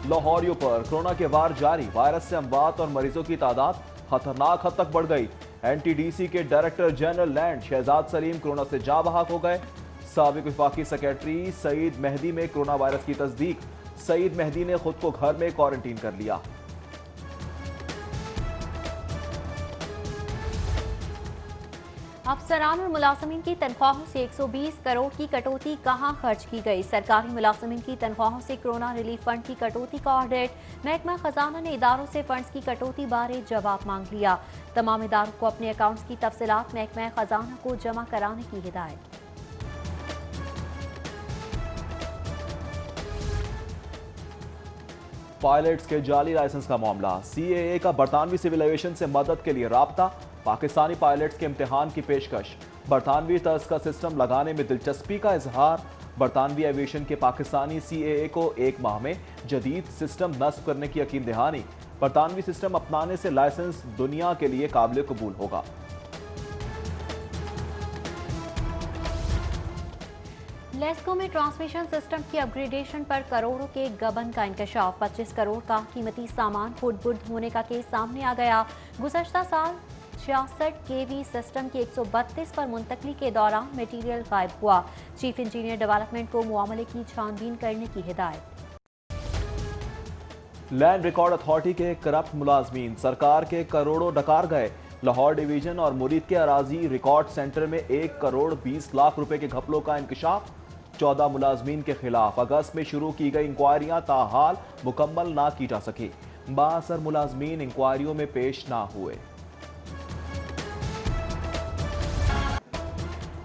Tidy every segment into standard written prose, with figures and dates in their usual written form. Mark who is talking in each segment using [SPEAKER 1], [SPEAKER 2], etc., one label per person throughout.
[SPEAKER 1] लाहौरियों पर कोरोना के वार जारी, वायरस से अमवात और मरीजों की तादाद खतरनाक हद तक बढ़ गई। एनटीडीसी के डायरेक्टर जनरल लैंड शहजाद सलीम कोरोना से जा बहाक हो गए। साबिक वफाकी सेक्रेटरी सईद मेहदी में कोरोना वायरस की तस्दीक, सईद मेहदी ने खुद को घर में क्वारंटीन कर लिया।
[SPEAKER 2] अफसरान और मुलाजमीन की तनख्वाहों से 120 करोड़ की कटौती कहां खर्च की गई? सरकारी मुलाजमीन की तनख्वाहों से कोरोना रिलीफ फंड की कटौती का ऑडिट। महकमा खजाना ने इदारों से फंड्स की कटौती बारे जवाब मांग लिया। तमाम इदारों को अपने अकाउंट्स की तफसीलात महकमा खजाना को जमा कराने की हिदायत।
[SPEAKER 1] पायलट्स के जाली लाइसेंस का मामला, सीएए का बरतानवी सिविल एविएशन से मदद के लिए राब्ता, पाकिस्तानी पायलट्स के इम्तिहान की पेशकश, बरतानवी तर्ज का सिस्टम लगाने में दिलचस्पी का इजहार। बरतानवी एविएशन के पाकिस्तानी सीएए को 1 माह में जदीद सिस्टम नस्ब करने की यकीन दहानी। बरतानवी सिस्टम अपनाने से लाइसेंस दुनिया के लिए काबिल कबूल होगा।
[SPEAKER 2] लेस्को में ट्रांसमिशन सिस्टम की अपग्रेडेशन पर करोड़ों के गबन का इंकशाफ। 25 करोड़ का कीमती सामान खुद-बुर्द होने का केस सामने आ गया। गुज़श्ता साल 66 केवी सिस्टम की 132 पर मुंतकली के दौरान मटीरियल गायब हुआ। चीफ इंजीनियर डेवलपमेंट को मामले की छानबीन करने की हिदायत।
[SPEAKER 1] लैंड रिकॉर्ड अथॉरिटी के करप्ट मुलाजमीन सरकार के करोड़ों डकार गए। लाहौर डिवीजन और मुरीद के अराजी रिकॉर्ड सेंटर में 1 करोड़ 20 लाख रुपए के घपलों का इंकशाफ। 14 मुलाजमीन के खिलाफ अगस्त में शुरू की गई इंक्वायरियां ताहाल मुकम्मल ना की जा सकी। बाअसर मुलाजमीन इंक्वायरियों में पेश ना हुए।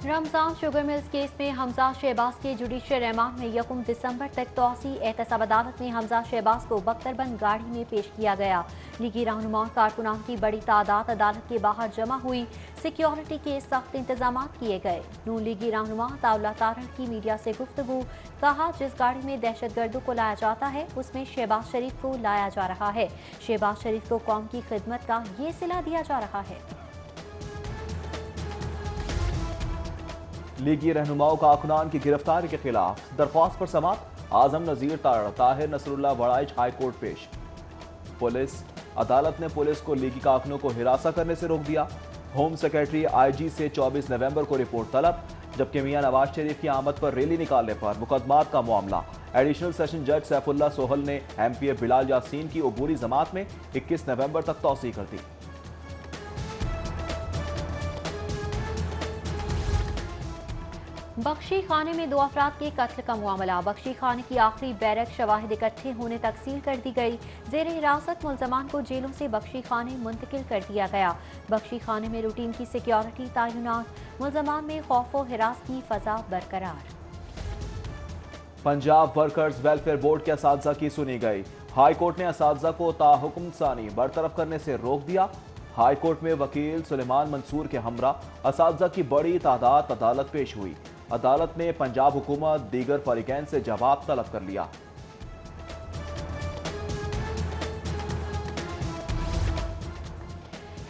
[SPEAKER 2] रमजान शुगर मिल्स केस में हमजा शहबाज के जुडिशियल रिमांड में 1 दिसंबर तक तौसी। एहतसाब अदालत में हमजा शहबाज को बख्तरबंद गाड़ी में पेश किया गया। लीगी रहनुमा कारकुनान की बड़ी तादाद अदालत के बाहर जमा हुई। सिक्योरिटी के सख्त इंतजाम किए गए। नून लीगी रहनुमा अताउल्लाह तारड़ की मीडिया से गुफ्तगू, कहा जिस गाड़ी में दहशतगर्दों को लाया जाता है उसमें शहबाज शरीफ को लाया जा रहा है। शहबाज शरीफ को कौम की खिदमत का ये सिला दिया जा रहा है।
[SPEAKER 1] लीगी रहनुमाओं कारकुनान की गिरफ्तारी के खिलाफ दरख्वास्त पर समाअत। आजम नजीर Tarar, Tahir Nasrallah बड़ाइच high court पेश। पुलिस अदालत ने पुलिस को लीगी कारकुनों को हिरासा करने से रोक दिया। होम सेक्रेटरी आईजी से 24 नवंबर को रिपोर्ट तलब, जबकि मियां नवाज शरीफ की आमद पर रैली निकालने पर मुकदमात का मामला। एडिशनल सेशन जज सैफुल्लाह सोहल ने एमपीए बिलाल यासीन की अबूरी जमात में 21 नवंबर तक तौसीह कर दी।
[SPEAKER 2] बख्शी खाने में 2 अफराद के कत्ल का मामला। बख्शी खाने की आखिरी बैरक शवाहिद इकट्ठे होने तक सील कर दी गई। जेर हिरासत मुल्जमान को जेलों से बख्शी खाने मुंतकिल कर दिया गया। बख्शी खाने में रूटीन की सिक्योरिटी तैनात, मुल्जमान में खौफ व हिरास की फजा बरकरार।
[SPEAKER 1] पंजाब वर्कर्स वेलफेयर बोर्ड के असातिज़ा की सुनी गई। हाई कोर्ट ने असातिज़ा को ताहुकुम सानी बरतरफ करने से रोक दिया। हाई कोर्ट में वकील सुलेमान मंसूर के हमरा असातिज़ा की बड़ी तादाद अदालत पेश हुई। अदालत ने पंजाब हुकूमत दीगर फरीकैन से जवाब तलब कर लिया।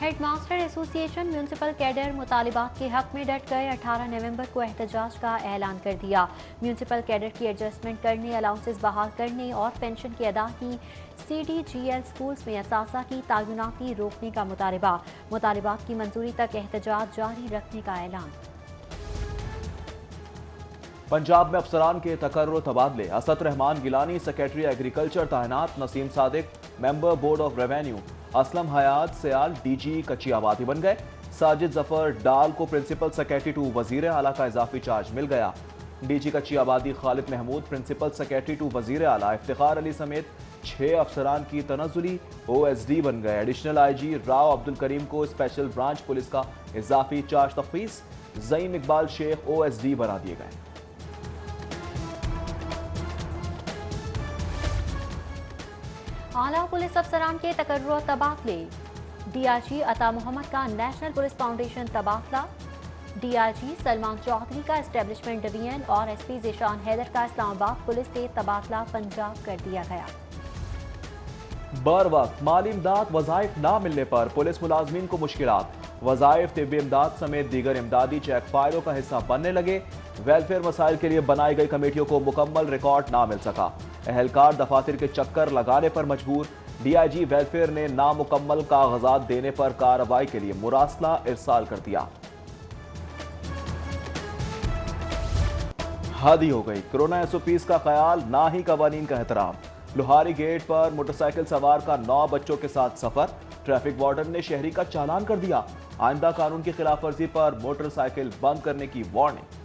[SPEAKER 2] हेडमास्टर एसोसिएशन म्यूनसिपल कैडर मुतालिबात के हक में डट गए। 18 नवंबर को एहतजाज का ऐलान कर दिया। म्यूनसिपल कैडर की एडजस्टमेंट करने, अलाउंसेस बहाल करने और पेंशन की अदा की CDGL स्कूल्स में असासा की तैनाती रोकने का मुतालिबात की मंजूरी तक एहतजाज जारी रखने का ऐलान।
[SPEAKER 1] पंजाब में अफसरान के तकर्रुर तबादले। असद रहमान गिलानी सेक्रेटरी एग्रीकल्चर तैनात, Naseem Sadiq member board of revenue, Aslam Hayat Sayal DG कच्ची आबादी बन गए। साजिद जफर डाल को प्रिंसिपल सेक्रेटरी टू वजीर आला का इजाफी चार्ज मिल गया। DG कच्ची आबादी Khalid Mahmood principal secretary to वजीर आला, इफ्तिखार अली समेत 6 अफसरान की तनज़ुली OSD बन गए। एडिशनल IG राव अब्दुल करीम को स्पेशल ब्रांच पुलिस का इजाफी चार्ज तफवीज़। ज़ईम इकबाल शेख OSD बना दिए गए।
[SPEAKER 2] आला पुलिस अफसरान के तकर्रुर तबादले। DIG अता मोहम्मद का नेशनल पुलिस फाउंडेशन तबादला। DIG सलमान चौधरी का एस्टेब्लिशमेंट डिवीजन और SP ज़ीशान हैदर का इस्लामाबाद पुलिस से तबादला पंजाब कर दिया गया।
[SPEAKER 1] बर वक्त माली इमदाद वज़ाइफ ना मिलने पर पुलिस मुलाजमीन को मुश्किलात। वज़ाइफ, तिब्बी इमदाद समेत दीगर इमदादी चेक फायरों का हिस्सा बनने लगे। ویلفیئر مسائل کے لیے بنائی گئی کمیٹیوں کو مکمل ریکارڈ نہ مل سکا، اہلکار دفاتر کے چکر لگانے پر مجبور، ڈی آئی جی ویلفیئر نے نامکمل کاغذات دینے پر کارروائی کے لیے مراسلہ ارسال کر دیا۔ حد ہی ہو گئی، کرونا ایس او پیز کا خیال نہ ہی قوانین کا احترام، لوہاری گیٹ پر موٹر سائیکل سوار کا 9 بچوں کے ساتھ سفر، ٹریفک وارڈن نے شہری کا چالان کر دیا، آئندہ قانون کی خلاف ورزی پر موٹر سائیکل بند کرنے کی وارننگ۔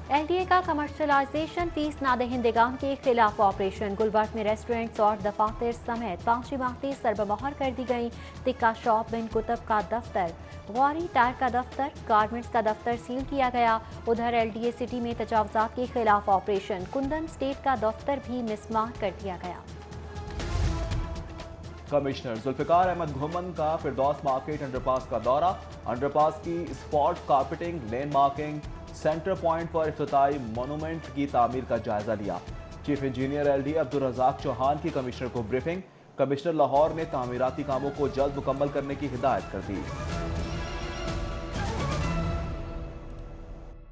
[SPEAKER 2] ایل ڈی اے کا کمرشلائزیشن فیس نادہندگان کے خلاف آپریشن، گلبرگ میں ریسٹورنٹس اور دفاتر سمیت 5 عمارتیں سربمہر کر دی گئیں، تکہ شاپ بن کتب کا دفتر، غواری ٹائر کا دفتر، گارمنٹس کا دفتر سیل کیا گیا۔ ادھر ایل ڈی اے سٹی میں تجاوزات کے خلاف آپریشن، کندن اسٹیٹ کا دفتر بھی مسمار کر دیا گیا۔
[SPEAKER 1] کمشنر ذوالفقار احمد گھومن کا فردوس مارکیٹ انڈر پاس کا دورہ، انڈر پاس کی spot carpeting, lane marking, centre point پر افتتاحی مونومنٹ کی تعمیر کا جائزہ لیا۔ Chief engineer L D Abdul Razzaq Chauhan کی کمشنر کو بریفنگ، کمشنر لاہور نے تعمیراتی کاموں کو جلد مکمل کرنے کی ہدایت کر دی۔